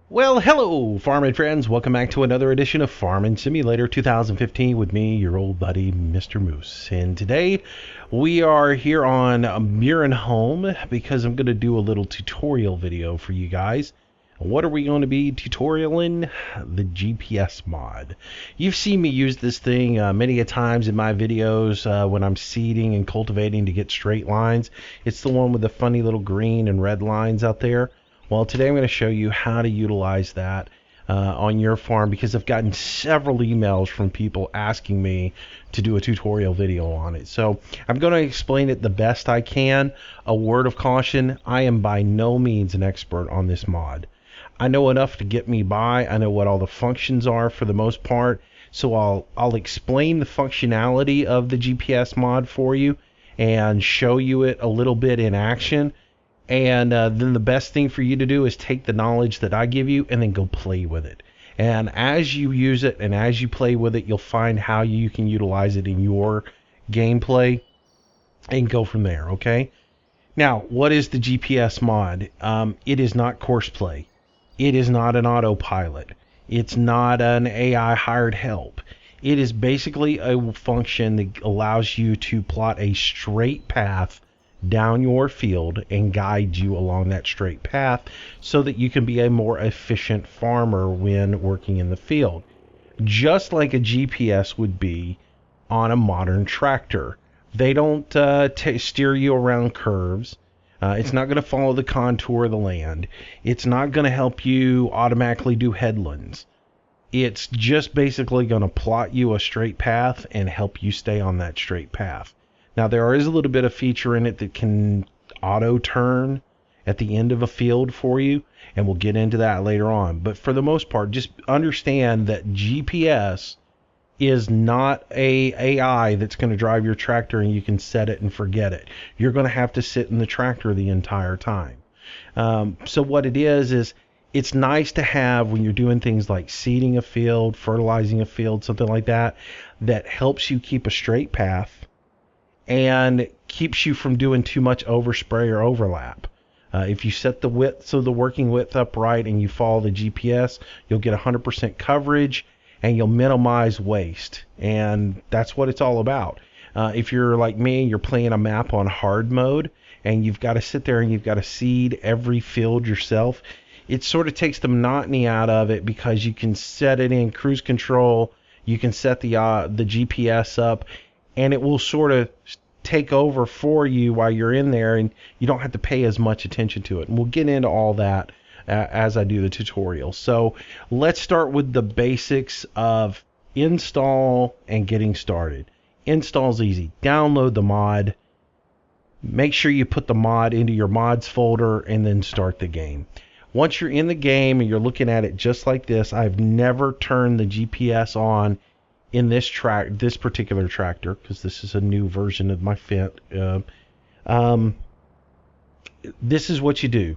Well, hello, farming friends. Welcome back to another edition of Farming Simulator 2015 with me, your old buddy, Mr. Moose. And today we are here on Murin Home because I'm going to do a little tutorial video for you guys. What are we going to be tutorialing? The GPS mod. You've seen me use this thing many a times in my videos when I'm seeding and cultivating to get straight lines. It's the one with the funny little green and red lines out there. Well, today I'm going to show you how to utilize that on your farm because I've gotten several emails from people asking me to do a tutorial video on it. So I'm going to explain it the best I can. A word of caution, I am by no means an expert on this mod. I know enough to get me by. I know what all the functions are for the most part. So I'll explain the functionality of the GPS mod for you and show you it a little bit in action. And then the best thing for you to do is take the knowledge that I give you and then go play with it. And as you use it and as you play with it, you'll find how you can utilize it in your gameplay and go from there, okay? Now, what is the GPS mod? It is not course play. It is not an autopilot. It's not an AI hired help. It is basically a function that allows you to plot a straight path down your field and guide you along that straight path so that you can be a more efficient farmer when working in the field. Just like a GPS would be on a modern tractor. They don't steer you around curves. It's not going to follow the contour of the land. It's not going to help you automatically do headlands. It's just basically going to plot you a straight path and help you stay on that straight path. Now, there is a little bit of feature in it that can auto-turn at the end of a field for you, and we'll get into that later on. But for the most part, just understand that GPS is not a AI that's going to drive your tractor and you can set it and forget it. You're going to have to sit in the tractor the entire time. So what it is it's nice to have when you're doing things like seeding a field, fertilizing a field, something like that, that helps you keep a straight path and keeps you from doing too much overspray or overlap. If you set the width, so the working width up right and you follow the GPS, you'll get 100% coverage and you'll minimize waste. And that's what it's all about. If you're like me, you're playing a map on hard mode and you've got to sit there and you've got to seed every field yourself, it sort of takes the monotony out of it because you can set it in cruise control, you can set the GPS up, and it will sort of take over for you while you're in there, and you don't have to pay as much attention to it. And we'll get into all that as I do the tutorial. So let's start with the basics of install and getting started. Install's easy. Download the mod. Make sure you put the mod into your mods folder and then start the game. Once you're in the game and you're looking at it just like this, I've never turned the GPS on in this particular tractor because this is a new version of my Fendt. This is what you do.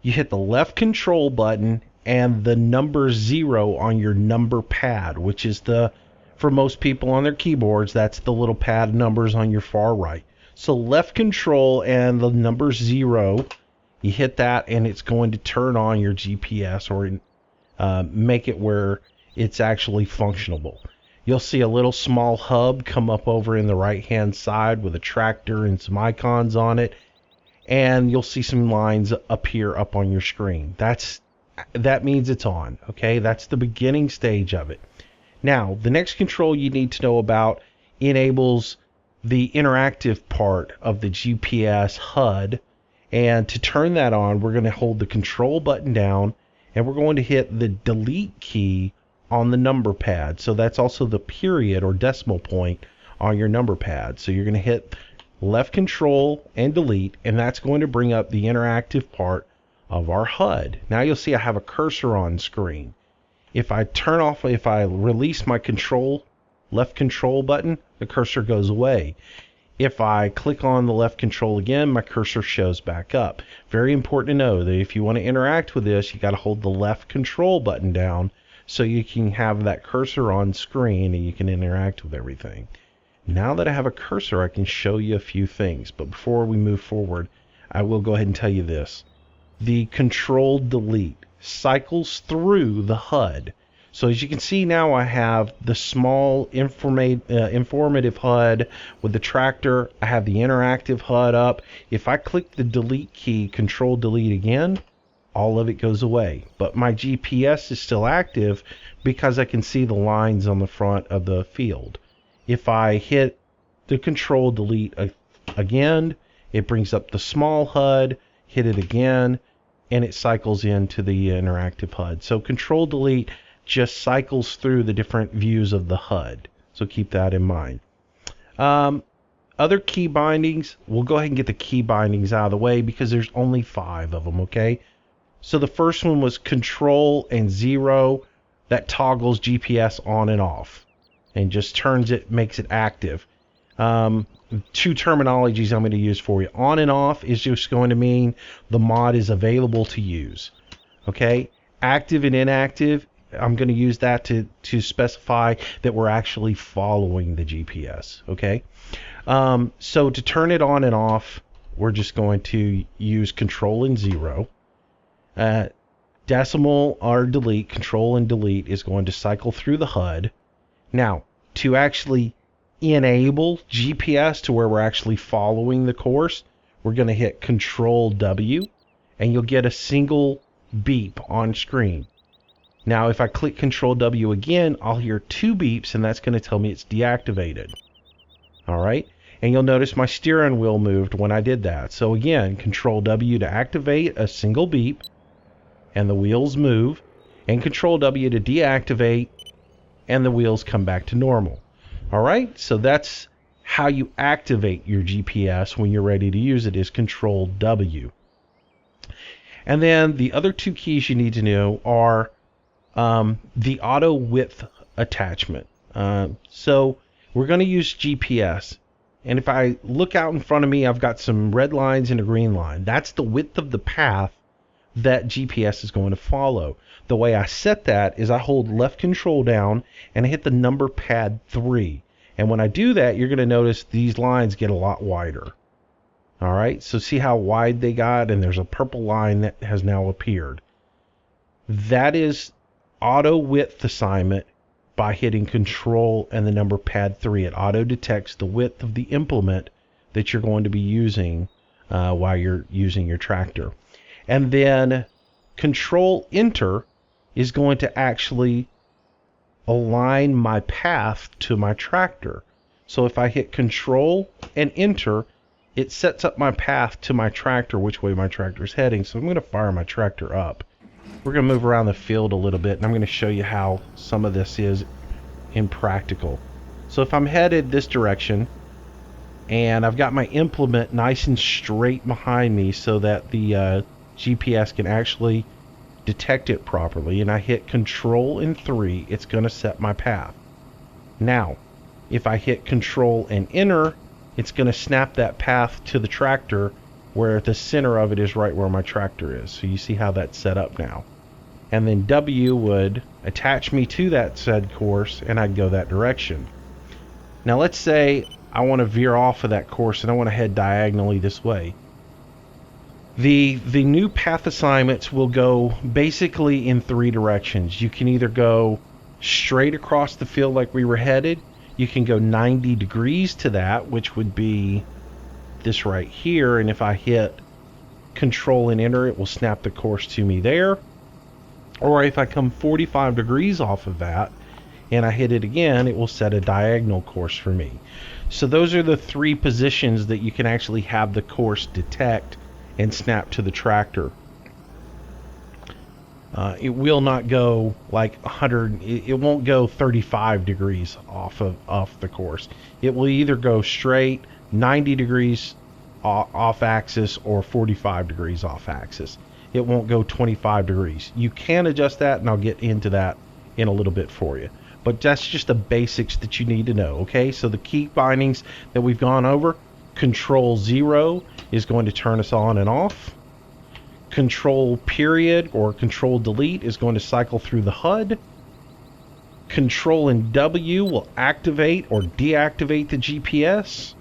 You hit the left control button and the number 0 on your number pad, which is for most people on their keyboards, that's the little pad numbers on your far right. So left control and the number 0, you hit that and it's going to turn on your GPS or make it where it's actually functionable. You'll see a little small hub come up over in the right hand side with a tractor and some icons on it, and you'll see some lines appear up on your screen. That means it's on, okay? That's the beginning stage of it. Now, the next control you need to know about enables the interactive part of the GPS HUD, and to turn that on, we're going to hold the control button down and we're going to hit the delete key on the number pad. So that's also the period or decimal point on your number pad. So you're going to hit left control and delete, and that's going to bring up the interactive part of our HUD. Now you'll see I have a cursor on screen. If I release my left control button, the cursor goes away. If I click on the left control again, my cursor shows back up. Very important to know that if you want to interact with this, you got to hold the left control button down so you can have that cursor on screen and you can interact with everything. Now that I have a cursor, I can show you a few things. But before we move forward, I will go ahead and tell you this. The control delete cycles through the HUD. So as you can see now, I have the small informative HUD with the tractor. I have the interactive HUD up. If I click the delete key, control delete again, all of it goes away. But my GPS is still active because I can see the lines on the front of the field. If I hit the control delete again, it brings up the small HUD, hit it again, and it cycles into the interactive HUD. So control delete just cycles through the different views of the HUD. So keep that in mind. Other key bindings, we'll go ahead and get the key bindings out of the way because there's only 5 of them, okay? So the first one was control and 0. That toggles GPS on and off and just turns it, makes it active. 2 terminologies I'm going to use for you. On and off is just going to mean the mod is available to use. Okay? Active and inactive, I'm going to use that to specify that we're actually following the GPS. Okay? So to turn it on and off, we're just going to use control and 0. Decimal or delete, control and delete is going to cycle through the HUD. Now, to actually enable GPS to where we're actually following the course, we're going to hit control W and you'll get a single beep on screen. Now, if I click control W again, I'll hear 2 beeps and that's going to tell me it's deactivated. All right. And you'll notice my steering wheel moved when I did that. So again, control W to activate a single beep and the wheels move, and control W to deactivate and the wheels come back to normal. All right, so that's how you activate your GPS when you're ready to use it, is control W. And then the other 2 keys you need to know are the auto width attachment. So we're going to use GPS, and if I look out in front of me, I've got some red lines and a green line. That's the width of the path that GPS is going to follow. The way I set that is I hold left control down and I hit the number pad 3. And when I do that, you're going to notice these lines get a lot wider. All right, so see how wide they got, and there's a purple line that has now appeared. That is auto width assignment by hitting control and the number pad 3. It auto detects the width of the implement that you're going to be using while you're using your tractor. And then control enter is going to actually align my path to my tractor. So if I hit control and enter, it sets up my path to my tractor, which way my tractor is heading. So I'm going to fire my tractor up. We're going to move around the field a little bit, and I'm going to show you how some of this is in practical. So if I'm headed this direction, and I've got my implement nice and straight behind me so that the GPS can actually detect it properly, and I hit control and 3, it's going to set my path. Now, if I hit control and enter, it's going to snap that path to the tractor where the center of it is right where my tractor is. So you see how that's set up now. And then W would attach me to that said course, and I'd go that direction. Now let's say I want to veer off of that course and I want to head diagonally this way. The new path assignments will go basically in 3 directions. You can either go straight across the field like we were headed. You can go 90 degrees to that, which would be this right here. And if I hit control and enter, it will snap the course to me there. Or if I come 45 degrees off of that and I hit it again, it will set a diagonal course for me. So those are the 3 positions that you can actually have the course detect and snap to the tractor. It will not go like 100. It won't go 35 degrees off the course. It will either go straight 90 degrees off axis or 45 degrees off axis. It won't go 25 degrees. You can adjust that, and I'll get into that in a little bit for you. But that's just the basics that you need to know. Okay, so the key bindings that we've gone over. Control 0 is going to turn us on and off. Control period or control delete is going to cycle through the HUD. Control and W will activate or deactivate the GPS.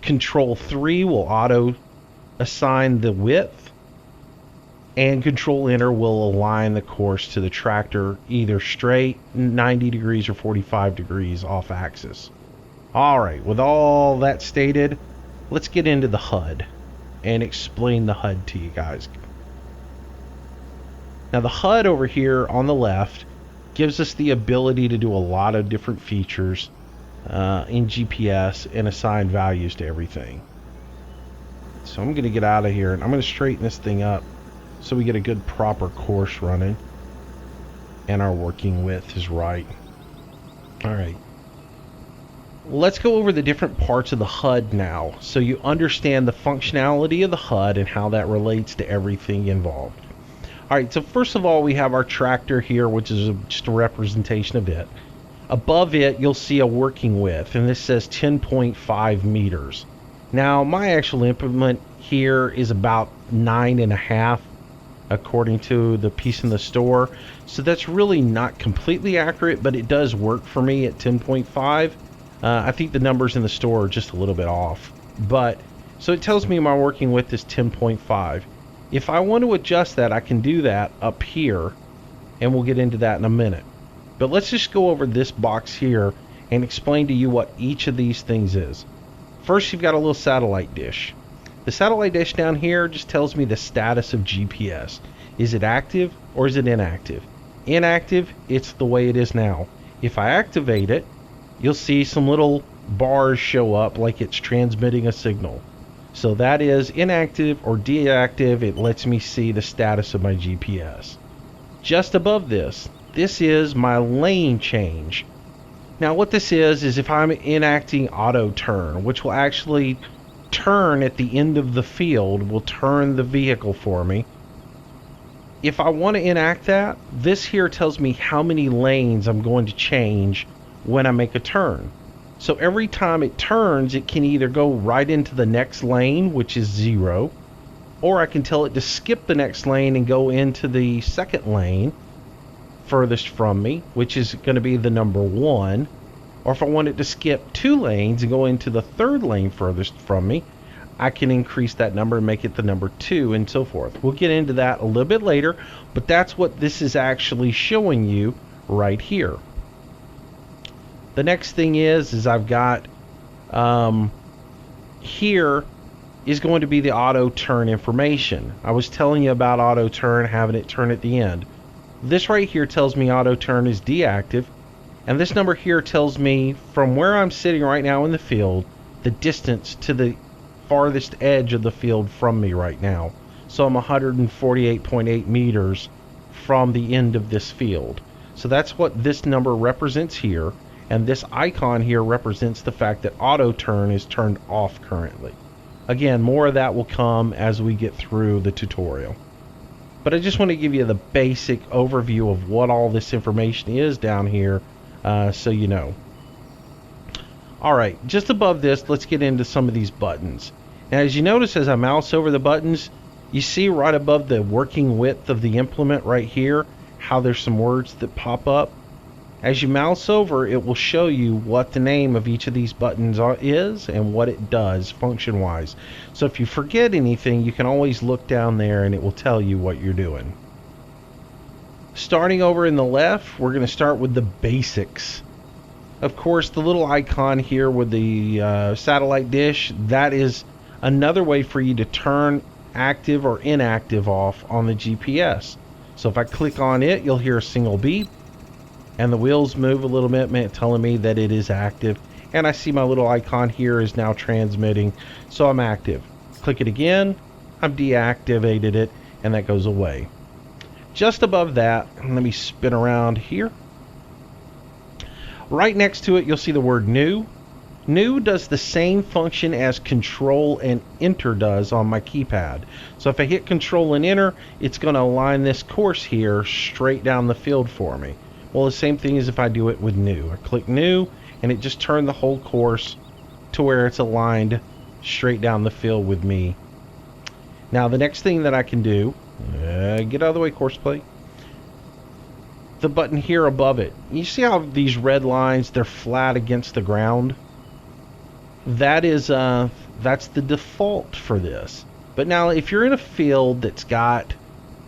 Control 3 will auto assign the width. and Control Enter will align the course to the tractor either straight 90 degrees or 45 degrees off axis. Alright, with all that stated, let's get into the HUD and explain the HUD to you guys. Now the HUD over here on the left gives us the ability to do a lot of different features in GPS and assign values to everything. So I'm going to get out of here and I'm going to straighten this thing up so we get a good proper course running and our working width is right. Alright, let's go over the different parts of the HUD now so you understand the functionality of the HUD and how that relates to everything involved. Alright, so first of all we have our tractor here, which is just a representation of it. Above it you'll see a working width, and this says 10.5 meters. Now my actual implement here is about 9.5 according to the piece in the store, so that's really not completely accurate, but it does work for me at 10.5. I think the numbers in the store are just a little bit off, but so it tells me my working width is 10.5. If I want to adjust that, I can do that up here, and we'll get into that in a minute. But let's just go over this box here and explain to you what each of these things is. First, you've got a little satellite dish. The satellite dish down here just tells me the status of GPS. Is it active or is it inactive? Inactive, it's the way it is now. If I activate it, you'll see some little bars show up like it's transmitting a signal. So that is inactive or deactive. It lets me see the status of my GPS. Just above this is my lane change. Now what this is if I'm enacting auto turn, which will actually turn at the end of the field, will turn the vehicle for me. If I want to enact that, this here tells me how many lanes I'm going to change when I make a turn. So every time it turns, it can either go right into the next lane, which is 0, or I can tell it to skip the next lane and go into the second lane furthest from me, which is going to be the number 1. Or if I want it to skip 2 lanes and go into the third lane furthest from me, I can increase that number and make it the number 2 and so forth. We'll get into that a little bit later, but that's what this is actually showing you right here. The next thing is I've got here is going to be the auto turn information. I was telling you about auto turn, having it turn at the end. This right here tells me auto turn is deactive, and this number here tells me from where I'm sitting right now in the field, the distance to the farthest edge of the field from me right now. So I'm 148.8 meters from the end of this field. So that's what this number represents here, and this icon here represents the fact that auto turn is turned off currently. Again, more of that will come as we get through the tutorial. But I just want to give you the basic overview of what all this information is down here, so you know. Alright, just above this, let's get into some of these buttons. Now as you notice as I mouse over the buttons, you see right above the working width of the implement right here, how there's some words that pop up. As you mouse over, it will show you what the name of each of these buttons is and what it does function-wise. So if you forget anything, you can always look down there and it will tell you what you're doing. Starting over in the left, we're going to start with the basics. Of course, the little icon here with the satellite dish, that is another way for you to turn active or inactive off on the GPS. So if I click on it, you'll hear a single beep, and the wheels move a little bit, telling me that it is active. And I see my little icon here is now transmitting, so I'm active. Click it again, I've deactivated it, and that goes away. Just above that, let me spin around here. Right next to it, you'll see the word new. New does the same function as Control and Enter does on my keypad. So if I hit Control and Enter, it's going to align this course here straight down the field for me. Well, the same thing as if I do it with new. I click new, and it just turned the whole course to where it's aligned straight down the field with me. Now, the next thing that I can do, get out of the way, course plate. The button here above it. You see how these red lines, they're flat against the ground? That is, that's the default for this. But now, if you're in a field that's got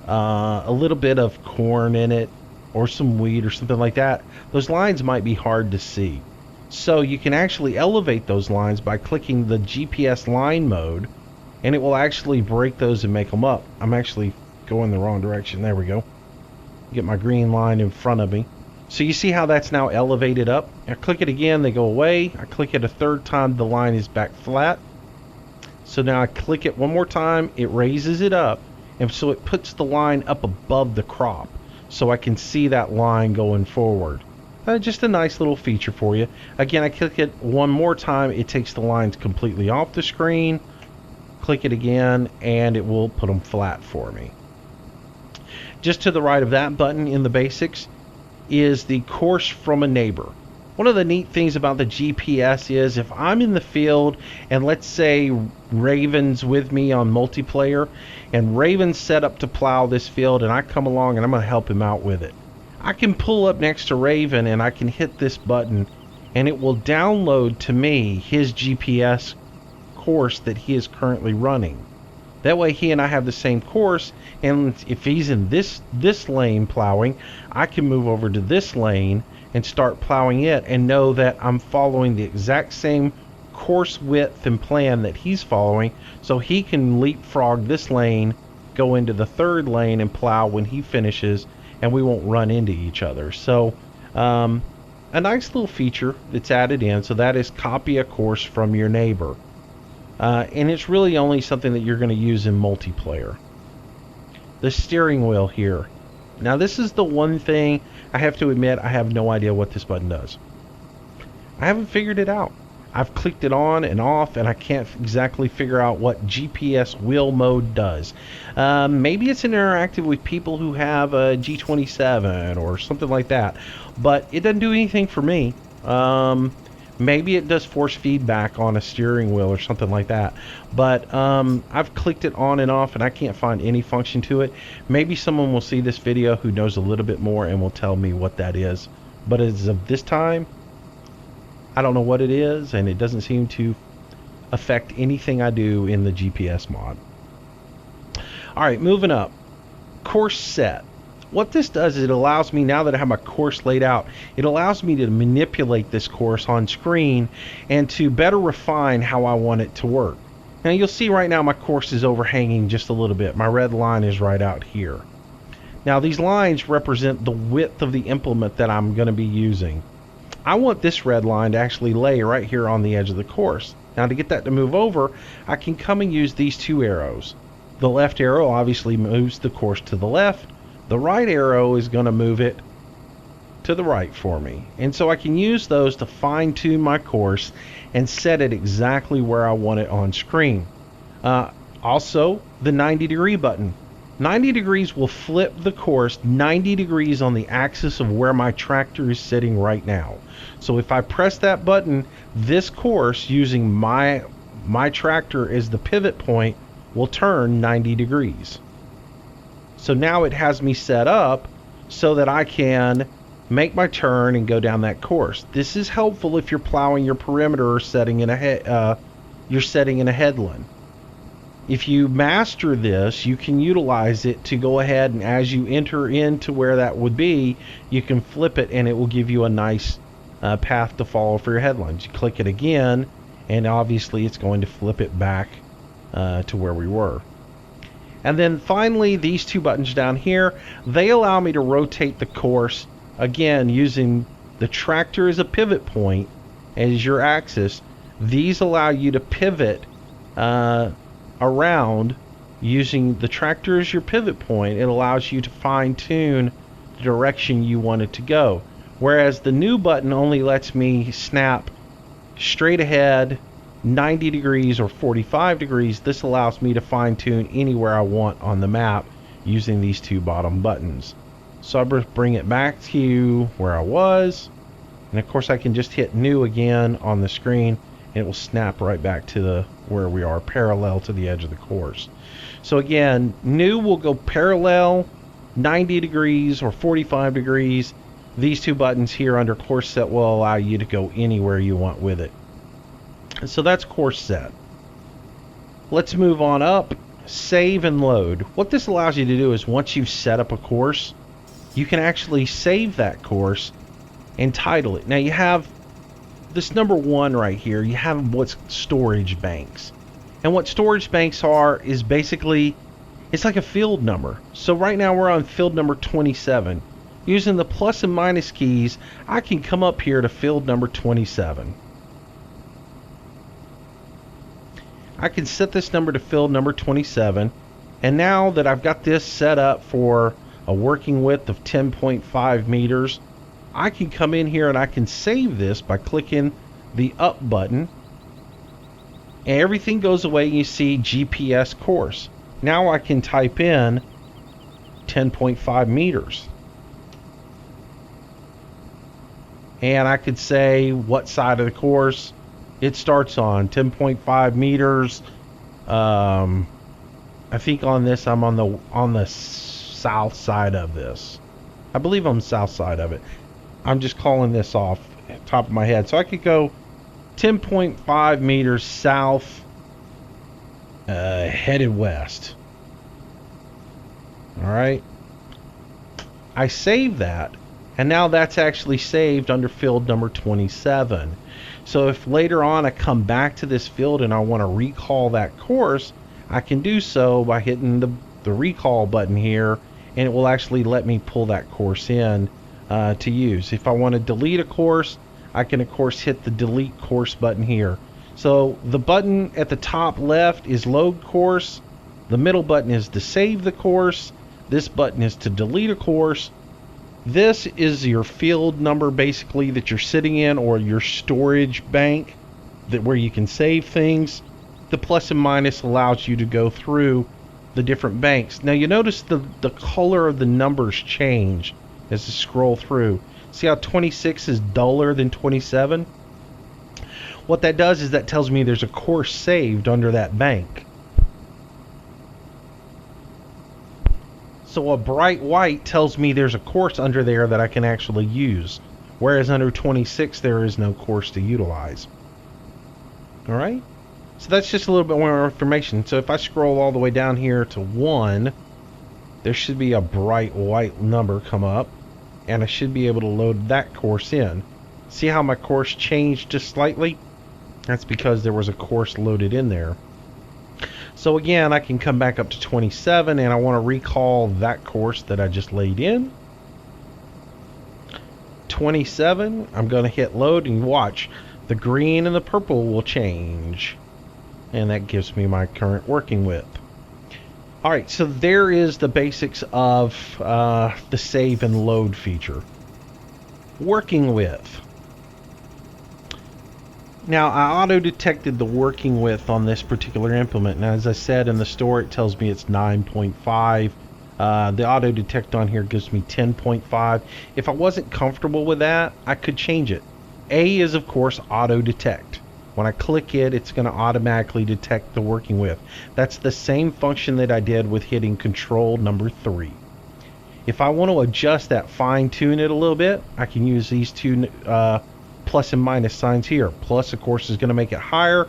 a little bit of corn in it, or some wheat or something like that, those lines might be hard to see. So you can actually elevate those lines by clicking the GPS line mode, and it will actually break those and make them up. I'm actually going the wrong direction. There we go. Get my green line in front of me. So you see how that's now elevated up? I click it again, they go away. I click it a third time, the line is back flat. So now I click it one more time, it raises it up, and so it puts the line up above the crop, so I can see that line going forward. Just a nice little feature for you. Again, I click it one more time, it takes the lines completely off the screen. Click it again, and it will put them flat for me. Just to the right of that button in the basics is the course from a neighbor. One of the neat things about the GPS is if I'm in the field and let's say Raven's with me on multiplayer and Raven's set up to plow this field and I come along and I'm going to help him out with it, I can pull up next to Raven and I can hit this button and it will download to me his GPS course that he is currently running. That way he and I have the same course, and if he's in this lane plowing, I can move over to this lane and start plowing it and know that I'm following the exact same course width and plan that he's following, so he can leapfrog this lane, go into the third lane and plow when he finishes, and we won't run into each other. So a nice little feature that's added in, so that is copy a course from your neighbor. And it's really only something that you're going to use in multiplayer. The steering wheel here. Now this is the one thing I have to admit, I have no idea what this button does. I haven't figured it out. I've clicked it on and off and I can't exactly figure out what GPS wheel mode does. Maybe it's interactive with people who have a G27 or something like that, but it doesn't do anything for me. Maybe it does force feedback on a steering wheel or something like that. But I've clicked it on and off and I can't find any function to it. Maybe someone will see this video who knows a little bit more and will tell me what that is. But as of this time, I don't know what it is, and it doesn't seem to affect anything I do in the GPS mod. Alright, moving up. Course set. What this does is it allows me, now that I have my course laid out, it allows me to manipulate this course on screen and to better refine how I want it to work. Now you'll see right now my course is overhanging just a little bit. My red line is right out here. Now these lines represent the width of the implement that I'm going to be using. I want this red line to actually lay right here on the edge of the course. Now to get that to move over, I can come and use these two arrows. The left arrow obviously moves the course to the left. The right arrow is going to move it to the right for me. And so I can use those to fine tune my course and set it exactly where I want it on screen. Also, the 90-degree button. 90 degrees will flip the course 90 degrees on the axis of where my tractor is sitting right now. So if I press that button, this course using my tractor as the pivot point will turn 90 degrees. So now it has me set up so that I can make my turn and go down that course. This is helpful if you're plowing your perimeter or setting in you're setting in a headland. If you master this, you can utilize it to go ahead and as you enter into where that would be, you can flip it and it will give you a nice path to follow for your headlands. You click it again and obviously it's going to flip it back to where we were. And then finally, these two buttons down here, they allow me to rotate the course, again, using the tractor as a pivot point as your axis. These allow you to pivot around using the tractor as your pivot point. It allows you to fine-tune the direction you want it to go. Whereas the new button only lets me snap straight ahead, 90 degrees or 45 degrees. This allows me to fine-tune anywhere I want on the map using these two bottom buttons. So I bring it back to where I was, and of course I can just hit new again on the screen and it will snap right back to where we are, parallel to the edge of the course. So again, new will go parallel 90 degrees or 45 degrees. These two buttons here under course set will allow you to go anywhere you want with it. So that's course set. Let's move on up. save and load. What this allows you to do is once you've set up a course, you can actually save that course and title it. Now you have this number 1 right here. You have what's storage banks. And what storage banks are is basically, it's like a field number. So right now we're on field number 27. Using the plus and minus keys, I can come up here to field number 27. I can set this number to field number 27. And now that I've got this set up for a working width of 10.5 meters, I can come in here and I can save this by clicking the up button. And everything goes away and you see GPS course. Now I can type in 10.5 meters. And I could say what side of the course it starts on. 10.5 meters. I think on this I'm on the south side of this. I believe I'm south side of it. I'm just calling this off at the top of my head. So I could go 10.5 meters south, headed west. Alright. I save that. And now that's actually saved under field number 27. So if later on I come back to this field and I want to recall that course, I can do so by hitting the recall button here, and it will actually let me pull that course in to use. If I want to delete a course, I can of course hit the delete course button here. So the button at the top left is load course, the middle button is to save the course, this button is to delete a course. This is your field number basically that you're sitting in, or your storage bank where you can save things. The plus and minus allows you to go through the different banks. Now you notice the color of the numbers change as you scroll through. See how 26 is duller than 27? What that does is that tells me there's a course saved under that bank. So a bright white tells me there's a course under there that I can actually use, whereas under 26 there is no course to utilize. Alright? So that's just a little bit more information. So if I scroll all the way down here to 1, there should be a bright white number come up, and I should be able to load that course in. See how my course changed just slightly? That's because there was a course loaded in there. So again, I can come back up to 27 and I want to recall that course that I just laid in. 27, I'm going to hit load and watch. The green and the purple will change. And that gives me my current working width. Alright, so there is the basics of the save and load feature. Working width. Now, I auto-detected the working width on this particular implement. Now, as I said in the store, it tells me it's 9.5. The auto-detect on here gives me 10.5. If I wasn't comfortable with that, I could change it. A is, of course, auto-detect. When I click it, it's going to automatically detect the working width. That's the same function that I did with hitting control number 3. If I want to adjust that, fine-tune it a little bit, I can use these two plus and minus signs here. Plus, of course, is going to make it higher.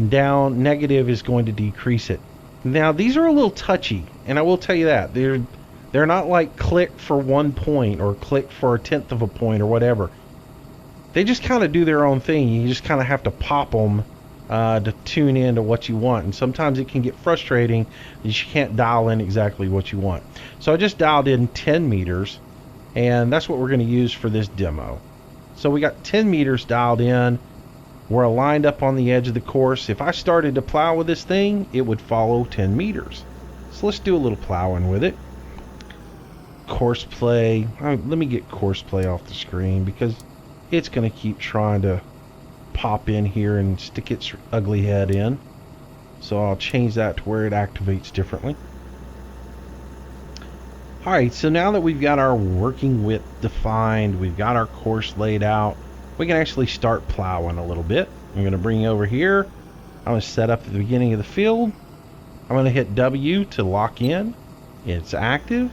Down, negative is going to decrease it. Now, these are a little touchy, and I will tell you that. They're not like click for 1 point or click for 1/10 of a point or whatever. They just kind of do their own thing. You just kind of have to pop them to tune in to what you want. And sometimes it can get frustrating that you can't dial in exactly what you want. So I just dialed in 10 meters, and that's what we're going to use for this demo. So we got 10 meters dialed in. We're aligned up on the edge of the course. If I started to plow with this thing, it would follow 10 meters. So let's do a little plowing with it. Course play. Let me get course play off the screen because it's going to keep trying to pop in here and stick its ugly head in. So I'll change that to where it activates differently. Alright, so now that we've got our working width defined, we've got our course laid out, we can actually start plowing a little bit. I'm going to bring you over here. I'm going to set up at the beginning of the field. I'm going to hit W to lock in. It's active.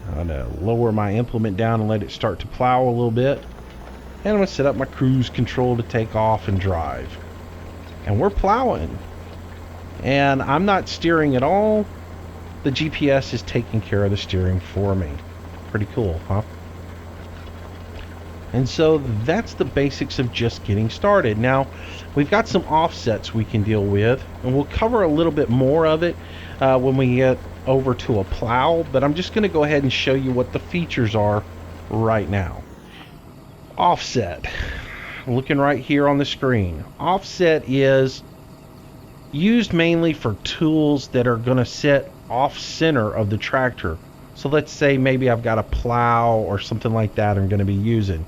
I'm going to lower my implement down and let it start to plow a little bit. And I'm going to set up my cruise control to take off and drive. And we're plowing. And I'm not steering at all. The GPS is taking care of the steering for me. Pretty cool, huh? And so that's the basics of just getting started. Now, we've got some offsets we can deal with, and we'll cover a little bit more of it when we get over to a plow, but I'm just going to go ahead and show you what the features are right now. Offset. Looking right here on the screen. Offset is used mainly for tools that are going to sit off center of the tractor. So let's say maybe I've got a plow or something like that I'm going to be using.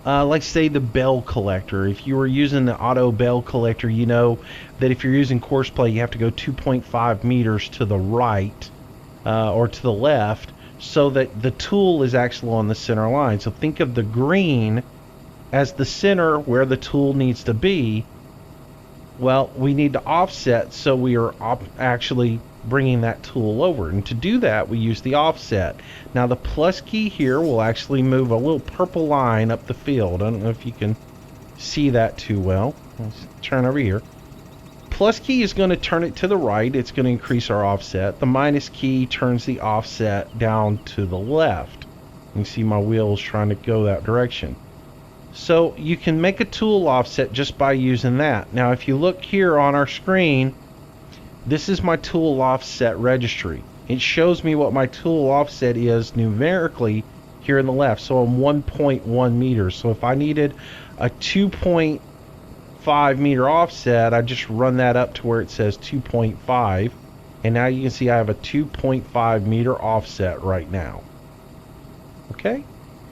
Like say the bell collector. If you were using the auto bell collector, you know that if you're using course play, you have to go 2.5 meters to the right or to the left so that the tool is actually on the center line. So think of the green as the center where the tool needs to be. Well, we need to offset so we are actually bringing that tool over, and to do that we use the offset. Now the plus key here will actually move a little purple line up the field. I don't know if you can see that too well. Let's turn over here. Plus key is going to turn it to the right. It's going to increase our offset. The minus key turns the offset down to the left. You see my wheels trying to go that direction. So you can make a tool offset just by using that. Now if you look here on our screen, this is my tool offset registry. It shows me what my tool offset is numerically here in the left. So I'm 1.1 meters. So if I needed a 2.5 meter offset, I just run that up to where it says 2.5. And now you can see I have a 2.5 meter offset right now. Okay?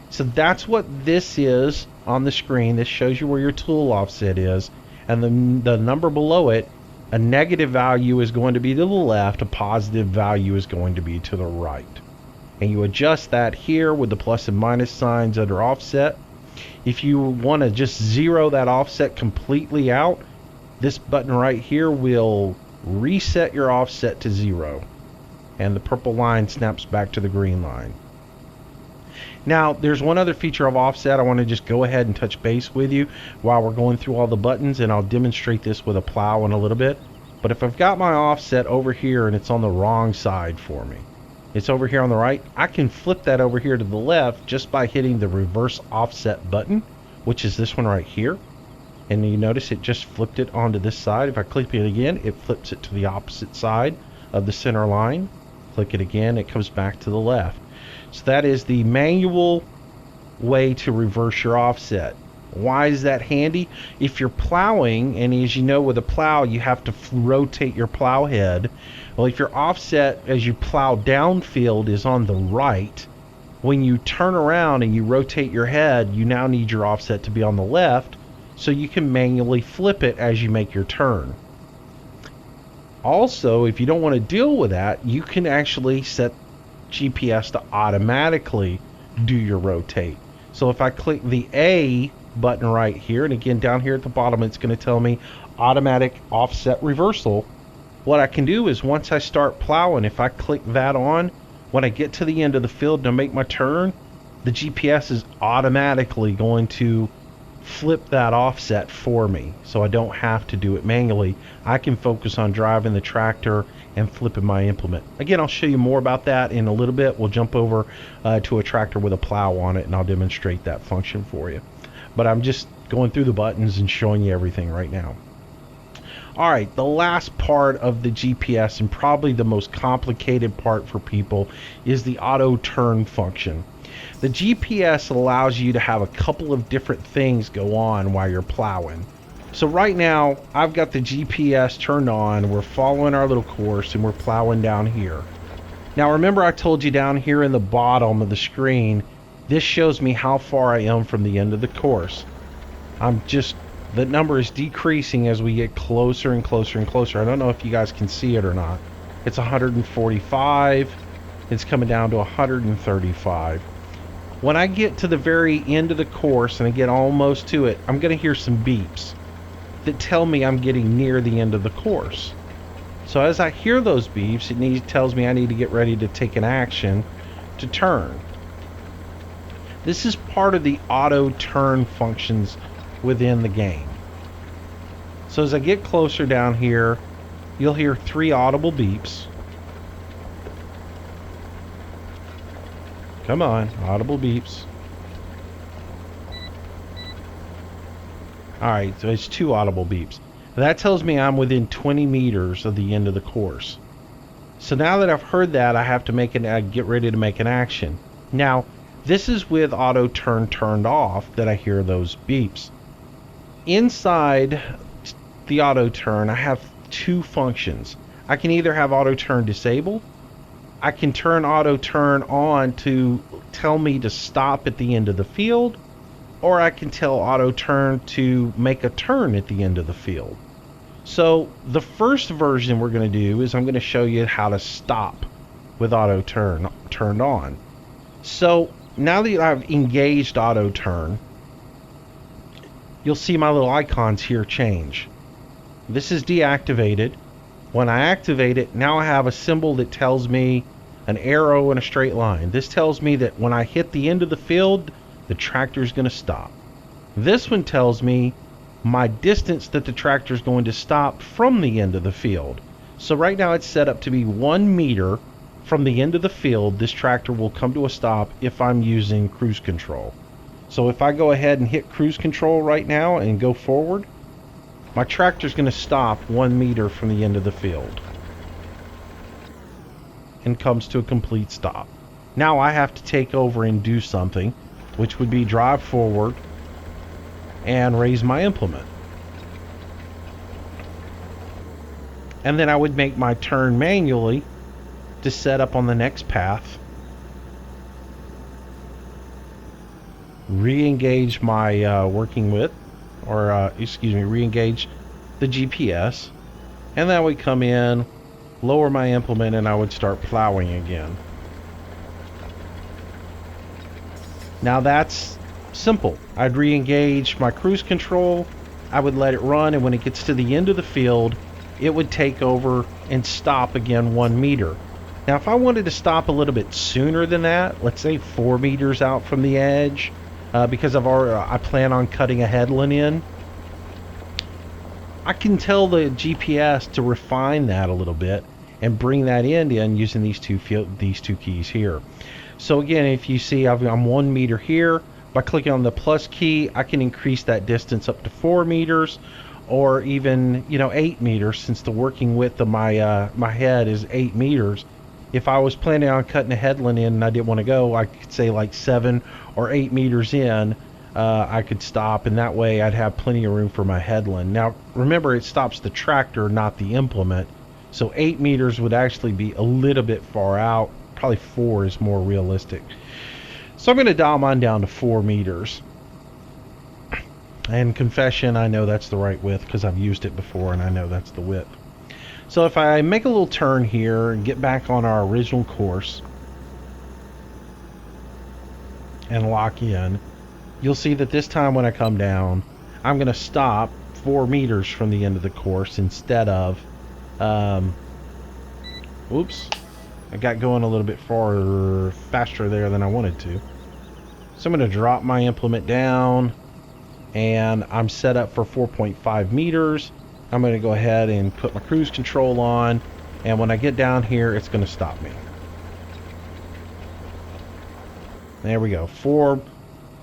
So that's what this is on the screen. This shows you where your tool offset is. And the number below it, a negative value is going to be to the left, a positive value is going to be to the right. And you adjust that here with the plus and minus signs under offset. If you want to just zero that offset completely out, this button right here will reset your offset to 0. And the purple line snaps back to the green line. Now, there's one other feature of offset I want to just go ahead and touch base with you while we're going through all the buttons, and I'll demonstrate this with a plow in a little bit. But if I've got my offset over here and it's on the wrong side for me, it's over here on the right, I can flip that over here to the left just by hitting the reverse offset button, which is this one right here. And you notice it just flipped it onto this side. If I click it again, it flips it to the opposite side of the center line. Click it again, it comes back to the left. So that is the manual way to reverse your offset. Why is that handy? If you're plowing, and as you know with a plow you have to rotate your plow head. Well, if your offset as you plow downfield is on the right, when you turn around and you rotate your head, you now need your offset to be on the left so you can manually flip it as you make your turn. Also, if you don't want to deal with that, you can actually set GPS to automatically do your rotate. So if I click the A button right here, and again down here at the bottom it's going to tell me automatic offset reversal, what I can do is once I start plowing, if I click that on, when I get to the end of the field to make my turn, the GPS is automatically going to flip that offset for me, so I don't have to do it manually. I can focus on driving the tractor and flipping my implement. Again, I'll show you more about that in a little bit. We'll jump over to a tractor with a plow on it and I'll demonstrate that function for you. But I'm just going through the buttons and showing you everything right now. Alright, the last part of the GPS, and probably the most complicated part for people, is the auto turn function. The GPS allows you to have a couple of different things go on while you're plowing. So right now, I've got the GPS turned on, we're following our little course, and we're plowing down here. Now remember I told you down here in the bottom of the screen, this shows me how far I am from the end of the course. The number is decreasing as we get closer and closer and closer. I don't know if you guys can see it or not. It's 145, it's coming down to 135. When I get to the very end of the course and I get almost to it, I'm going to hear some beeps that tell me I'm getting near the end of the course. So as I hear those beeps, it tells me I need to get ready to take an action to turn. This is part of the auto turn functions within the game. So as I get closer down here, you'll hear 3 audible beeps. Come on, audible beeps. Alright, so it's 2 audible beeps. That tells me I'm within 20 meters of the end of the course. So now that I've heard that, I have to get ready to make an action. Now, this is with auto turn turned off that I hear those beeps. Inside the auto turn, I have 2 functions. I can either have auto turn disabled. I can turn auto turn on to tell me to stop at the end of the field, or I can tell auto turn to make a turn at the end of the field. So the first version we're going to do is I'm going to show you how to stop with auto turn turned on. So now that I've engaged auto turn, you'll see my little icons here change. This is deactivated. When I activate it, now I have a symbol that tells me an arrow and a straight line. This tells me that when I hit the end of the field, the tractor is going to stop. This one tells me my distance that the tractor is going to stop from the end of the field. So right now it's set up to be 1 meter from the end of the field. This tractor will come to a stop if I'm using cruise control. So if I go ahead and hit cruise control right now and go forward, my tractor is going to stop 1 meter from the end of the field and comes to a complete stop. Now I have to take over and do something, which would be drive forward and raise my implement. And then I would make my turn manually to set up on the next path. Re-engage my working with, or re-engage the GPS. And then I would come in, lower my implement, and I would start plowing again. Now that's simple. I'd re-engage my cruise control, I would let it run, and when it gets to the end of the field, it would take over and stop again 1 meter. Now if I wanted to stop a little bit sooner than that, let's say 4 meters out from the edge, because I plan on cutting a headland in, I can tell the GPS to refine that a little bit and bring that end in using these two keys here. So again, if you see I'm 1 meter here, by clicking on the plus key, I can increase that distance up to 4 meters, or even 8 meters, since the working width of my my head is 8 meters. If I was planning on cutting a headland in and I didn't want to go, I could say like 7 or 8 meters in. I could stop, and that way I'd have plenty of room for my headland. Now remember, it stops the tractor, not the implement, so 8 meters would actually be a little bit far out. Probably 4 is more realistic. So I'm going to dial mine down to 4 meters. And confession, I know that's the right width because I've used it before and I know that's the width. So if I make a little turn here and get back on our original course and lock in, you'll see that this time when I come down, I'm going to stop 4 meters from the end of the course instead of, oops, I got going a little bit faster there than I wanted to. So I'm going to drop my implement down, and I'm set up for 4.5 meters. I'm going to go ahead and put my cruise control on, and when I get down here, it's going to stop me. There we go.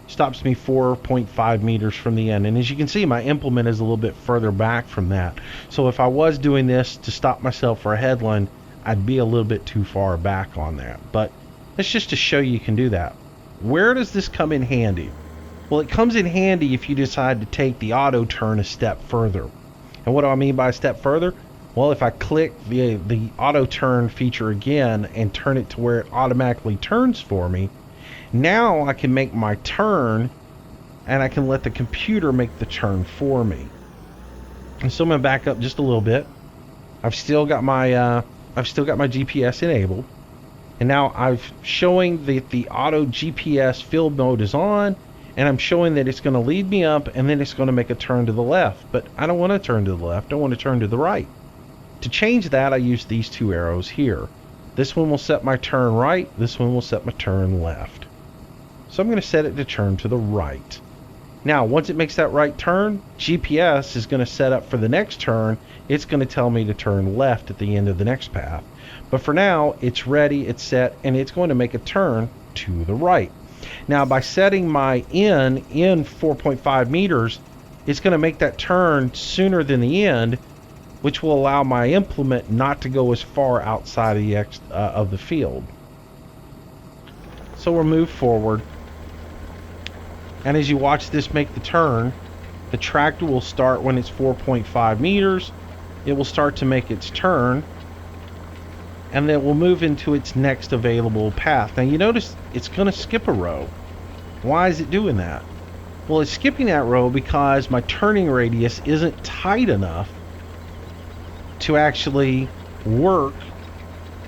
Stops me 4.5 meters from the end, and as you can see, my implement is a little bit further back from that. So if I was doing this to stop myself for a headland, I'd be a little bit too far back on that. But that's just to show you can do that. Where does this come in handy? Well, it comes in handy if you decide to take the auto turn a step further. And what do I mean by a step further? Well, if I click the auto turn feature again and turn it to where it automatically turns for me, now I can make my turn, and I can let the computer make the turn for me. And so I'm going to back up just a little bit. I've still got my GPS enabled, and now I'm showing that the auto GPS field mode is on, and I'm showing that it's going to lead me up, and then it's going to make a turn to the left. But I don't want to turn to the left. I want to turn to the right. To change that, I use these 2 arrows here. This one will set my turn right. This one will set my turn left. So I'm going to set it to turn to the right. Now, once it makes that right turn, GPS is going to set up for the next turn. It's going to tell me to turn left at the end of the next path. But for now, it's ready, it's set, and it's going to make a turn to the right. Now, by setting my in 4.5 meters, it's going to make that turn sooner than the end, which will allow my implement not to go as far outside of the field. So we'll move forward. And as you watch this make the turn, the tractor will start when it's 4.5 meters. It will start to make its turn, and then it will move into its next available path. Now you notice it's going to skip a row. Why is it doing that? Well, it's skipping that row because my turning radius isn't tight enough to actually work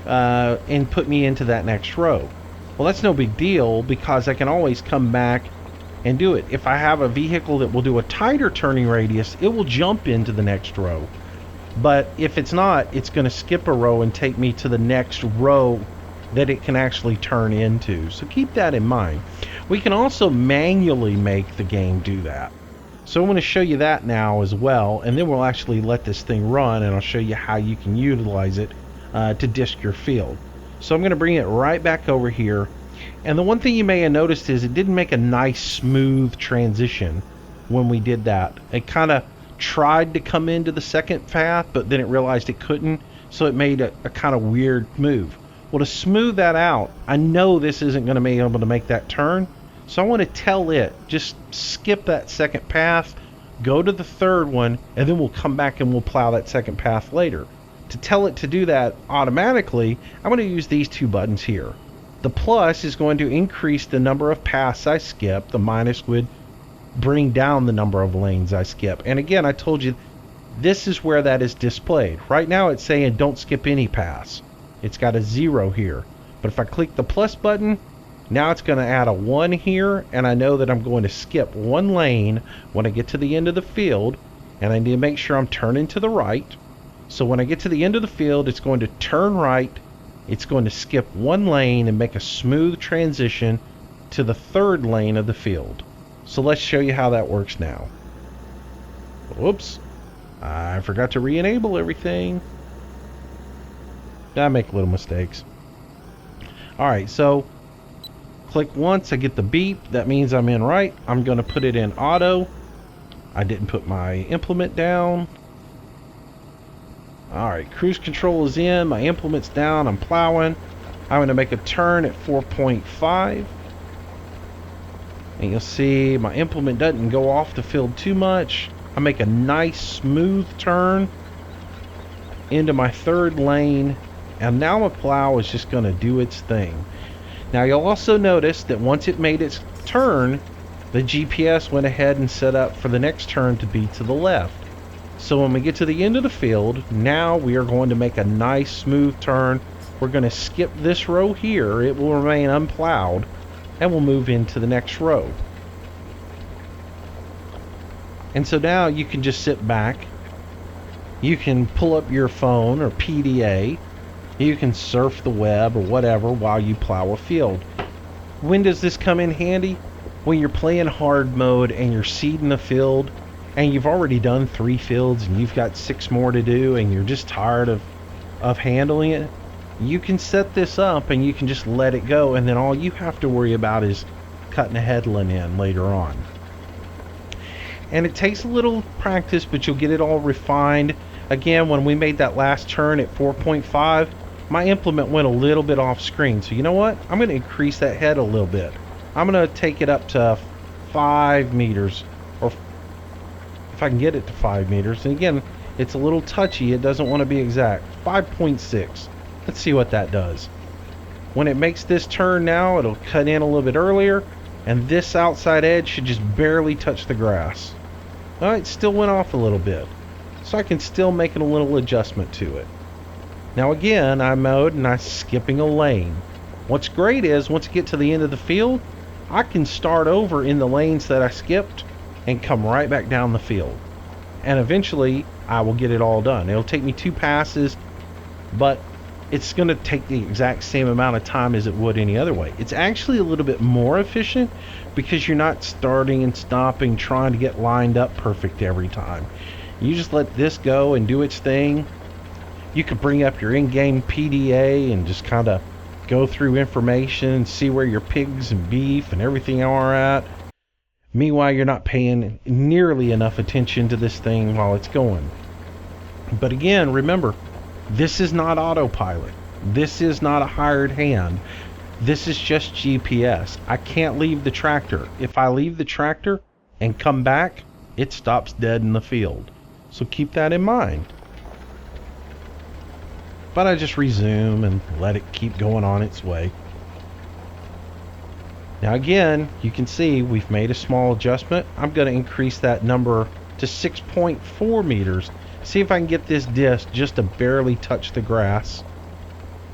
and put me into that next row. Well, that's no big deal because I can always come back and do it. If I have a vehicle that will do a tighter turning radius, it will jump into the next row. But if it's not, it's going to skip a row and take me to the next row that it can actually turn into. So keep that in mind. We can also manually make the game do that. So I'm going to show you that now as well, and then we'll actually let this thing run, and I'll show you how you can utilize it to disc your field. So I'm going to bring it right back over here. And the one thing you may have noticed is it didn't make a nice smooth transition when we did that. It kind of tried to come into the second path, but then it realized it couldn't, so it made a kind of weird move. Well, to smooth that out, I know this isn't going to be able to make that turn, so I want to tell it, just skip that second path, go to the third one, and then we'll come back and we'll plow that second path later. To tell it to do that automatically, I'm going to use these two buttons here. The plus is going to increase the number of paths I skip. The minus would bring down the number of lanes I skip. And again, I told you, this is where that is displayed. Right now it's saying don't skip any paths. It's got a 0 here. But if I click the plus button, now it's going to add a 1 here, and I know that I'm going to skip one lane when I get to the end of the field, and I need to make sure I'm turning to the right. So when I get to the end of the field, it's going to turn right. It's going to skip one lane and make a smooth transition to the third lane of the field. So let's show you how that works now. Whoops. I forgot to re-enable everything. I make little mistakes. Alright, so click once, I get the beep. That means I'm in right. I'm going to put it in auto. I didn't put my implement down. Alright, cruise control is in, my implement's down, I'm plowing. I'm going to make a turn at 4.5. And you'll see my implement doesn't go off the field too much. I make a nice smooth turn into my third lane, and now my plow is just going to do its thing. Now you'll also notice that once it made its turn, the GPS went ahead and set up for the next turn to be to the left. So when we get to the end of the field, now we are going to make a nice smooth turn. We're going to skip this row here. It will remain unplowed, and we'll move into the next row. And so now you can just sit back. You can pull up your phone or PDA. You can surf the web or whatever while you plow a field. When does this come in handy? When you're playing hard mode and you're seeding the field, and you've already done 3 fields and you've got 6 more to do, and you're just tired of handling it. You can set this up and you can just let it go, and then all you have to worry about is cutting a headland in later on. And it takes a little practice, but you'll get it all refined. Again, when we made that last turn at 4.5, my implement went a little bit off screen. So you know what? I'm going to increase that head a little bit. I'm going to take it up to 5 meters, or if I can get it to 5 meters. And again, it's a little touchy. It doesn't want to be exact. 5.6. Let's see what that does. When it makes this turn now, it'll cut in a little bit earlier, and this outside edge should just barely touch the grass. Well, it still went off a little bit, so I can still make a little adjustment to it. Now again, I mowed and I'm skipping a lane. What's great is once I get to the end of the field, I can start over in the lanes that I skipped and come right back down the field. And eventually I will get it all done. It'll take me 2 passes, but it's going to take the exact same amount of time as it would any other way. It's actually a little bit more efficient because you're not starting and stopping trying to get lined up perfect every time. You just let this go and do its thing. You could bring up your in-game PDA and just kind of go through information and see where your pigs and beef and everything are at. Meanwhile, you're not paying nearly enough attention to this thing while it's going. But again, remember, this is not autopilot. This is not a hired hand. This is just GPS. I can't leave the tractor. If I leave the tractor and come back, it stops dead in the field. So keep that in mind. But I just resume and let it keep going on its way. Now again, you can see we've made a small adjustment. I'm going to increase that number to 6.4 meters. See if I can get this disc just to barely touch the grass.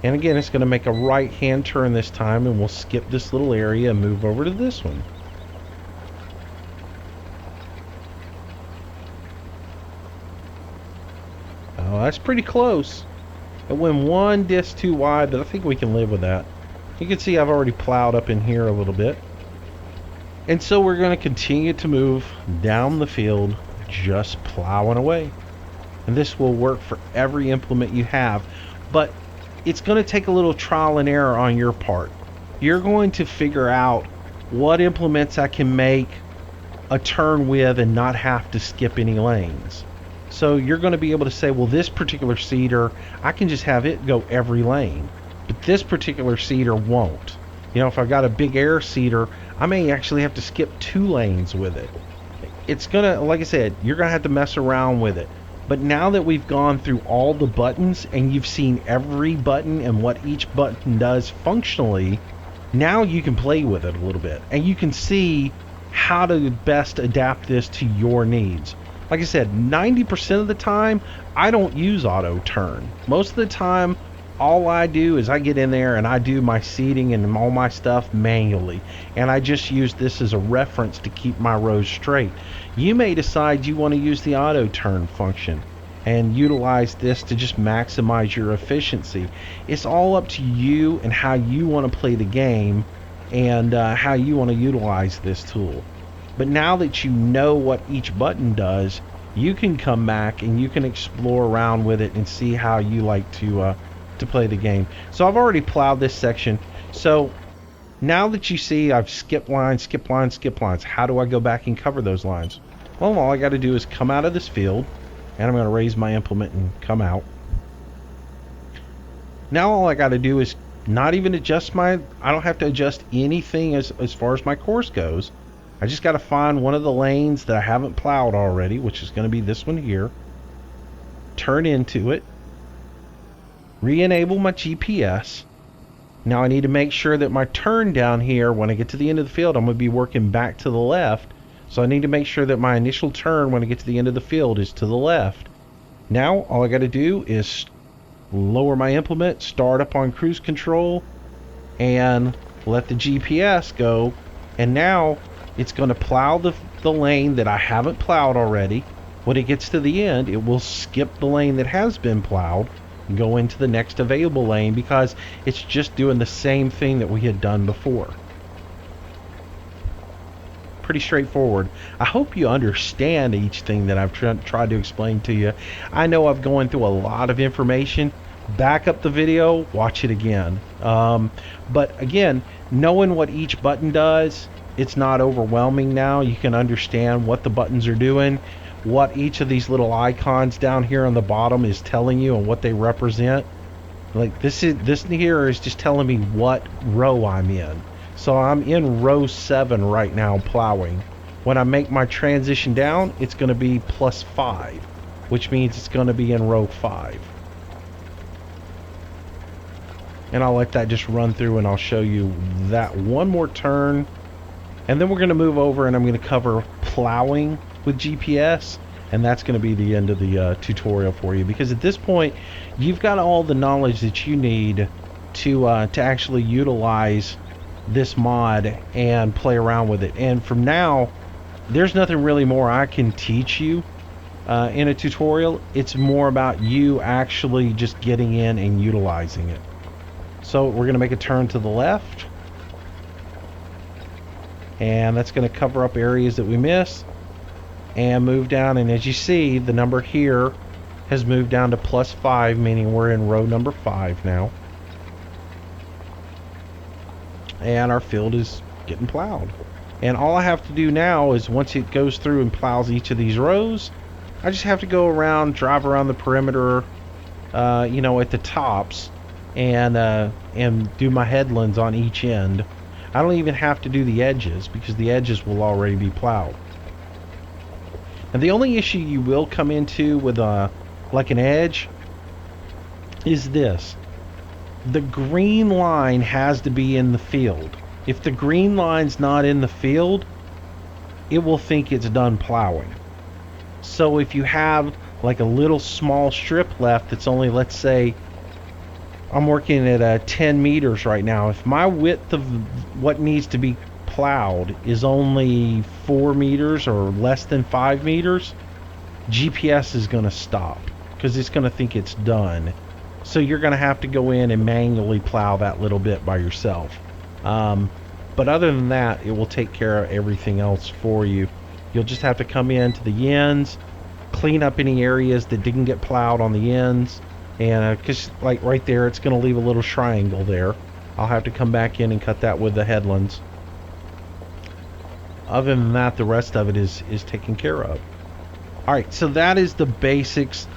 And again, it's going to make a right hand turn this time, and we'll skip this little area and move over to this one. Oh, that's pretty close. It went one disc too wide, but I think we can live with that. You can see I've already plowed up in here a little bit. And so we're going to continue to move down the field, just plowing away. And this will work for every implement you have, but it's going to take a little trial and error on your part. You're going to figure out what implements I can make a turn with and not have to skip any lanes. So you're going to be able to say, well, this particular seeder, I can just have it go every lane, but this particular seeder won't. You know, if I've got a big air seeder, I may actually have to skip 2 lanes with it. It's going to, like I said, you're going to have to mess around with it. But now that we've gone through all the buttons and you've seen every button and what each button does functionally, now you can play with it a little bit. And you can see how to best adapt this to your needs. Like I said, 90% of the time, I don't use auto turn. Most of the time, all I do is I get in there and I do my seeding and all my stuff manually. And I just use this as a reference to keep my rows straight. You may decide you want to use the auto turn function and utilize this to just maximize your efficiency. It's all up to you and how you want to play the game and how you want to utilize this tool. But now that you know what each button does, you can come back and you can explore around with it and see how you like to play the game. So I've already plowed this section. So now that you see I've skipped lines, skip lines, skip lines, how do I go back and cover those lines? Well, all I got to do is come out of this field, and I'm going to raise my implement and come out. Now all I got to do is not even adjust I don't have to adjust anything as far as my course goes. I just got to find one of the lanes that I haven't plowed already, which is going to be this one here. Turn into it. Re-enable my GPS. Now I need to make sure that my turn down here, when I get to the end of the field, I'm going to be working back to the left. So I need to make sure that my initial turn when I get to the end of the field is to the left. Now all I got to do is lower my implement, start up on cruise control, and let the GPS go. And now it's going to plow the lane that I haven't plowed already. When it gets to the end, it will skip the lane that has been plowed and go into the next available lane because it's just doing the same thing that we had done before. Pretty straightforward. I hope you understand each thing that I've tried to explain to you. I know I've gone through a lot of information. Back up the video, watch it again. But again, knowing what each button does, it's not overwhelming now. You can understand what the buttons are doing, what each of these little icons down here on the bottom is telling you and what they represent. Like this here is just telling me what row I'm in. So I'm in row 7 right now plowing. When I make my transition down, it's going to be +5, which means it's going to be in row 5. And I'll let that just run through and I'll show you that one more turn. And then we're going to move over and I'm going to cover plowing with GPS. And that's going to be the end of the tutorial for you. Because at this point, you've got all the knowledge that you need to actually utilize this mod and play around with it. And from now, there's nothing really more I can teach you in a tutorial. It's more about you actually just getting in and utilizing it. So we're going to make a turn to the left. And that's going to cover up areas that we missed. And move down. And as you see, the number here has moved down to +5, meaning we're in row number 5 now. And our field is getting plowed. And all I have to do now is, once it goes through and plows each of these rows, I just have to go around, drive around the perimeter, you know, at the tops, and do my headlands on each end. I don't even have to do the edges, because the edges will already be plowed. And the only issue you will come into with like an edge is this. The green line has to be in the field. If the green line's not in the field, it will think it's done plowing. So if you have like a little small strip left that's only, let's say, I'm working at 10 meters right now. If my width of what needs to be plowed is only 4 meters or less than 5 meters, GPS is going to stop because it's going to think it's done. So you're going to have to go in and manually plow that little bit by yourself. But other than that, it will take care of everything else for you. You'll just have to come in to the ends, clean up any areas that didn't get plowed on the ends, and because like right there, it's going to leave a little triangle there. I'll have to come back in and cut that with the headlands. Other than that, the rest of it is taken care of. Alright, so that is the basics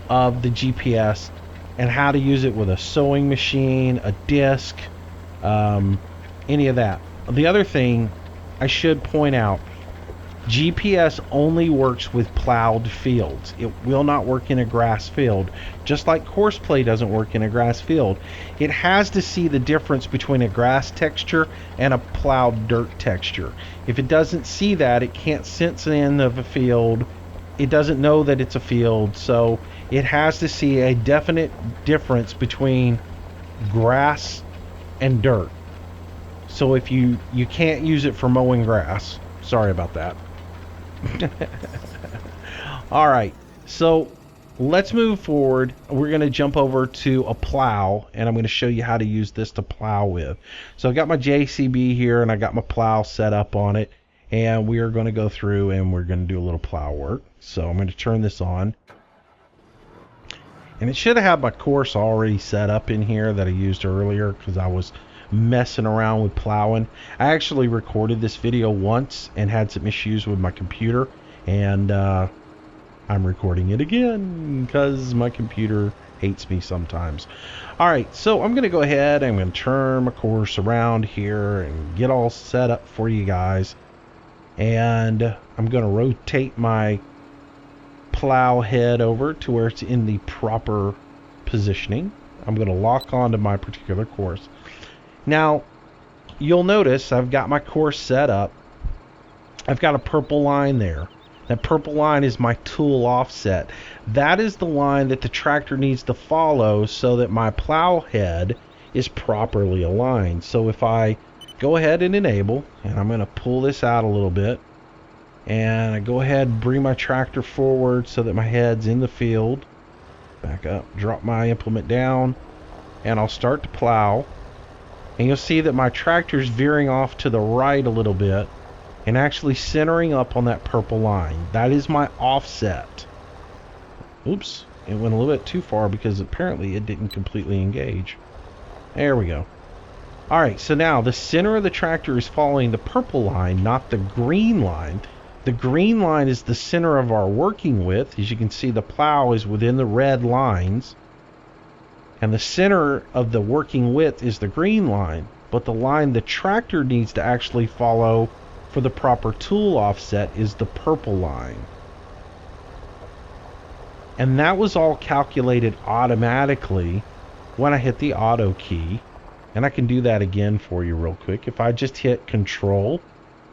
of the GPS and how to use it with a sewing machine, a disc, any of that. The other thing I should point out, GPS only works with plowed fields. It will not work in a grass field. Just like courseplay doesn't work in a grass field. It has to see the difference between a grass texture and a plowed dirt texture. If it doesn't see that, it can't sense the end of a field. It doesn't know that it's a field. So it has to see a definite difference between grass and dirt. So if you can't use it for mowing grass. Sorry about that. Alright, so let's move forward. We're going to jump over to a plow, and I'm going to show you how to use this to plow with. So I got my JCB here, and I got my plow set up on it, and we are going to go through and we're going to do a little plow work. So I'm going to turn this on, and it should have my course already set up in here that I used earlier because I was messing around with plowing. I actually recorded this video once and had some issues with my computer, and I'm recording it again because my computer hates me sometimes. Alright, so I'm going to go ahead and I'm going to turn my course around here and get all set up for you guys, and I'm going to rotate my plow head over to where it's in the proper positioning. I'm going to lock onto my particular course. Now, you'll notice I've got my course set up. I've got a purple line there. That purple line is my tool offset. That is the line that the tractor needs to follow so that my plow head is properly aligned. So if I go ahead and enable, and I'm going to pull this out a little bit, and I go ahead and bring my tractor forward so that my head's in the field. Back up, drop my implement down, and I'll start to plow. And you'll see that my tractor's veering off to the right a little bit and actually centering up on that purple line. That is my offset. Oops, it went a little bit too far because apparently it didn't completely engage. There we go. Alright, so now the center of the tractor is following the purple line, not the green line. The green line is the center of our working width. As you can see, the plow is within the red lines. And the center of the working width is the green line, but the line the tractor needs to actually follow for the proper tool offset is the purple line. And that was all calculated automatically when I hit the auto key. And I can do that again for you real quick. If I just hit Control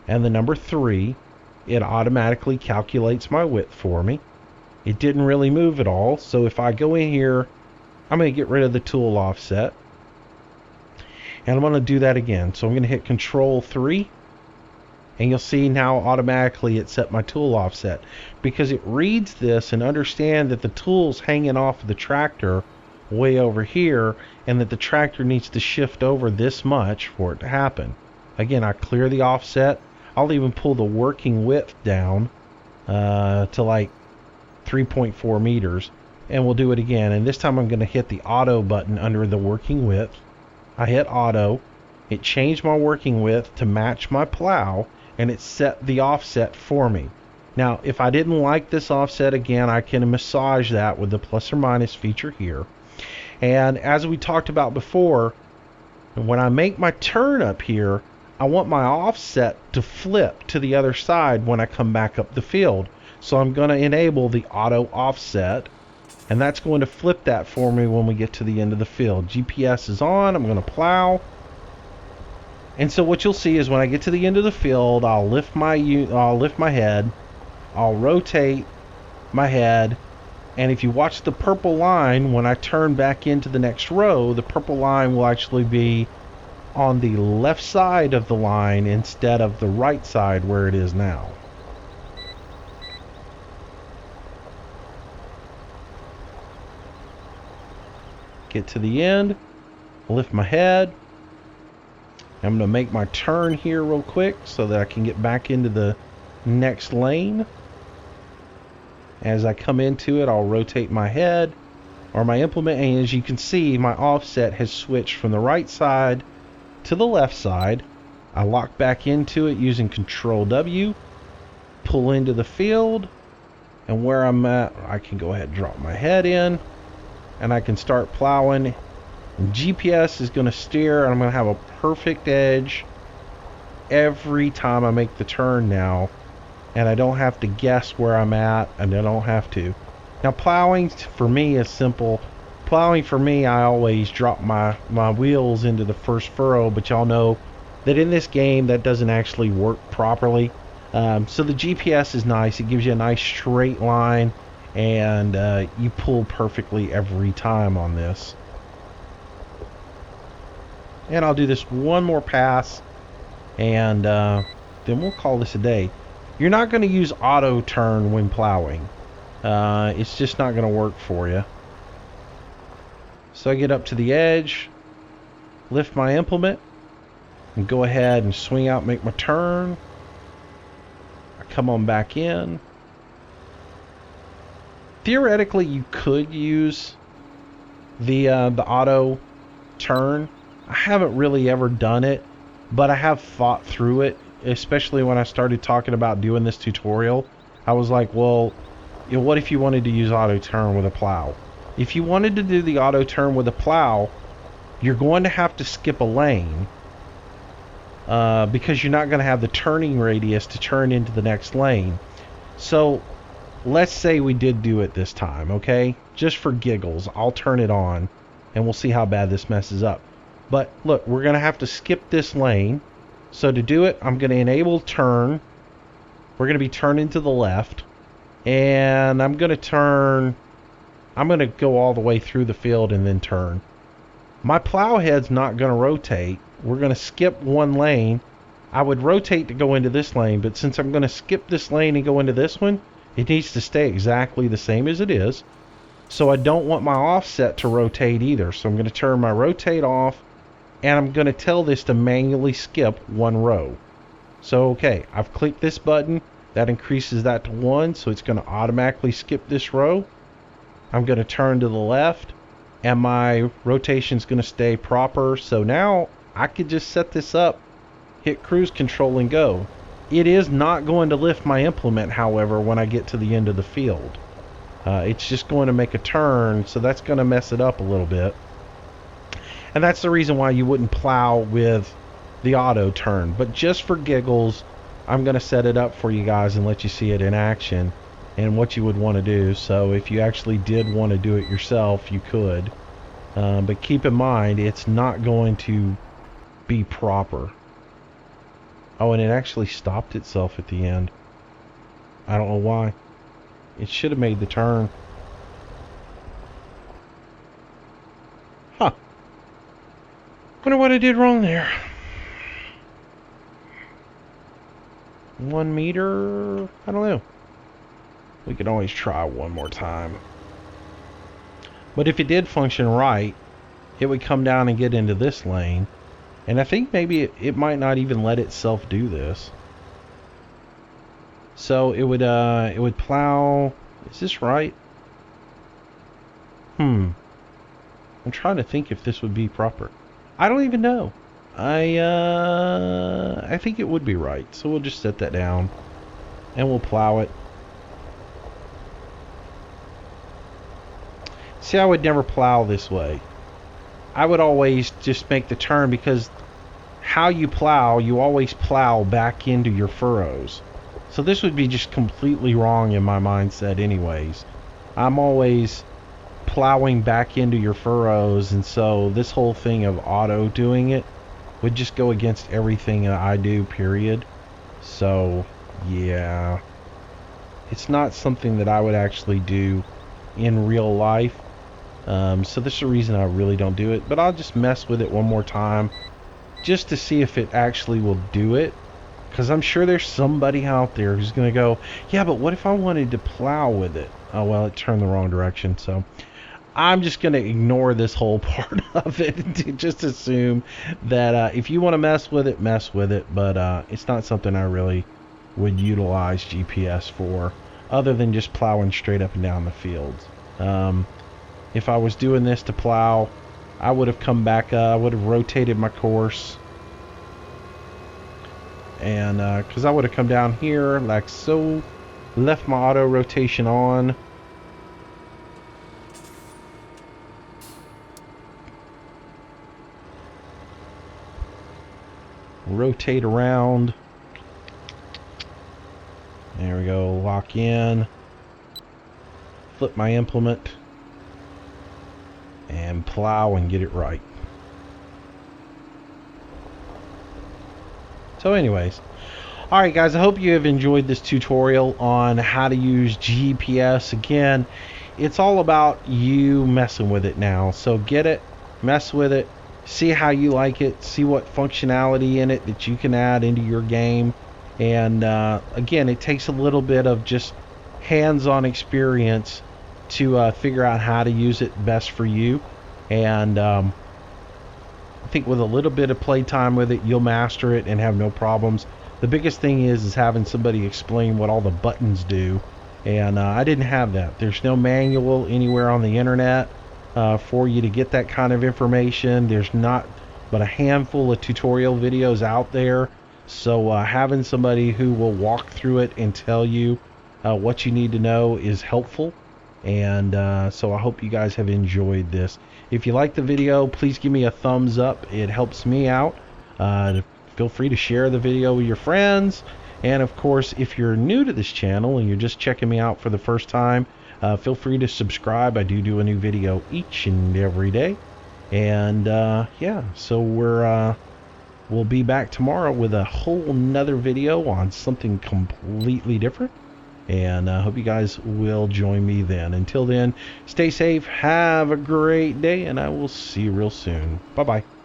and the number 3, it automatically calculates my width for me. It didn't really move at all, so if I go in here, I'm going to get rid of the tool offset. And I'm going to do that again. So I'm going to hit Control 3. And you'll see now automatically it set my tool offset, because it reads this and understands that the tool's hanging off of the tractor way over here, and that the tractor needs to shift over this much for it to happen. Again, I clear the offset. I'll even pull the working width down to like 3.4 meters, and we'll do it again. And this time I'm going to hit the auto button under the working width. I hit auto. It changed my working width to match my plow, and it set the offset for me. Now, if I didn't like this offset, again, I can massage that with the plus or minus feature here. And as we talked about before, when I make my turn up here, I want my offset to flip to the other side when I come back up the field. So I'm going to enable the auto offset, and that's going to flip that for me when we get to the end of the field. GPS is on. I'm going to plow. And so what you'll see is when I get to the end of the field, I'll lift my head, I'll rotate my head, and if you watch the purple line, when I turn back into the next row, the purple line will actually be on the left side of the line instead of the right side where it is now. Get to the end, lift my head. I'm going to make my turn here real quick so that I can get back into the next lane. As I come into it, I'll rotate my head or my implement, and as you can see, my offset has switched from the right side to the left side. I lock back into it using Control W, pull into the field, and where I'm at, I can go ahead and drop my head in, and I can start plowing. And GPS is going to steer, and I'm going to have a perfect edge every time I make the turn now, and I don't have to guess where I'm at, and I don't have to. Now, plowing for me is simple. Plowing for me, I always drop my wheels into the first furrow, but y'all know that in this game that doesn't actually work properly. So the GPS is nice. It gives you a nice straight line, and you pull perfectly every time on this. And I'll do this one more pass, and then we'll call this a day. You're not going to use auto turn when plowing. It's just not going to work for you. So I get up to the edge, lift my implement, and go ahead and swing out, make my turn. I come on back in. Theoretically, you could use the auto turn. I haven't really ever done it, but I have thought through it, especially when I started talking about doing this tutorial. I was like, well, you know, what if you wanted to use auto turn with a plow? If you wanted to do the auto turn with a plow, you're going to have to skip a lane because you're not going to have the turning radius to turn into the next lane. So let's say we did do it this time, okay? Just for giggles, I'll turn it on and we'll see how bad this messes up. But look, we're going to have to skip this lane. So to do it, I'm going to enable turn. We're going to be turning to the left. And I'm going to go all the way through the field and then turn. My plow head's not going to rotate. We're going to skip one lane. I would rotate to go into this lane, but since I'm going to skip this lane and go into this one, it needs to stay exactly the same as it is. So I don't want my offset to rotate either. So I'm going to turn my rotate off, and I'm going to tell this to manually skip one row. So okay, I've clicked this button. That increases that to 1, so it's going to automatically skip this row. I'm going to turn to the left, and my rotation is going to stay proper. So now I could just set this up, hit cruise control, and go. It is not going to lift my implement, however, when I get to the end of the field. It's just going to make a turn, so that's going to mess it up a little bit. And that's the reason why you wouldn't plow with the auto turn. But just for giggles, I'm going to set it up for you guys and let you see it in action and what you would want to do. So if you actually did want to do it yourself, you could. But keep in mind, it's not going to be proper. Oh, and it actually stopped itself at the end. I don't know why. It should have made the turn. Huh. Wonder what I did wrong there. 1 meter? I don't know. We could always try one more time. But if it did function right, it would come down and get into this lane. And I think maybe it might not even let itself do this. So it would plow. Is this right? I'm trying to think if this would be proper. I don't even know. I think it would be right. So we'll just set that down and we'll plow it. See, I would never plow this way. I would always just make the turn, because how you always plow back into your furrows. So this would be just completely wrong in my mindset anyways. I'm always plowing back into your furrows, and so this whole thing of auto doing it would just go against everything that I do, period. So, yeah. It's not something that I would actually do in real life. So this is the reason I really don't do it. But I'll just mess with it one more time, just to see if it actually will do it. Because I'm sure there's somebody out there who's going to go, yeah, but what if I wanted to plow with it? Oh, well, it turned the wrong direction. So I'm just going to ignore this whole part of it and just assume that if you want to mess with it, mess with it. But it's not something I really would utilize GPS for, other than just plowing straight up and down the fields. If I was doing this to plow, I would have come back, I would have rotated my course. And because I would have come down here like so, left my auto rotation on. Rotate around. There we go, lock in. Flip my implement. And plow and get it right. So anyways, alright guys, I hope you have enjoyed this tutorial on how to use GPS. Again, it's all about you messing with it now. So get it, mess with it, see how you like it, see what functionality in it that you can add into your game. And again, it takes a little bit of just hands-on experience to figure out how to use it best for you. And I think with a little bit of playtime with it, you'll master it and have no problems. The biggest thing is having somebody explain what all the buttons do. And I didn't have that. There's no manual anywhere on the internet for you to get that kind of information. There's not but a handful of tutorial videos out there. So having somebody who will walk through it and tell you what you need to know is helpful. And so I hope you guys have enjoyed this. If you like the video, please give me a thumbs up. It helps me out. Feel free to share the video with your friends. And of course, if you're new to this channel and you're just checking me out for the first time, feel free to subscribe. I do a new video each and every day. And yeah, so we'll be back tomorrow with a whole nother video on something completely different. And I hope you guys will join me then. Until then, stay safe, have a great day, and I will see you real soon. Bye-bye.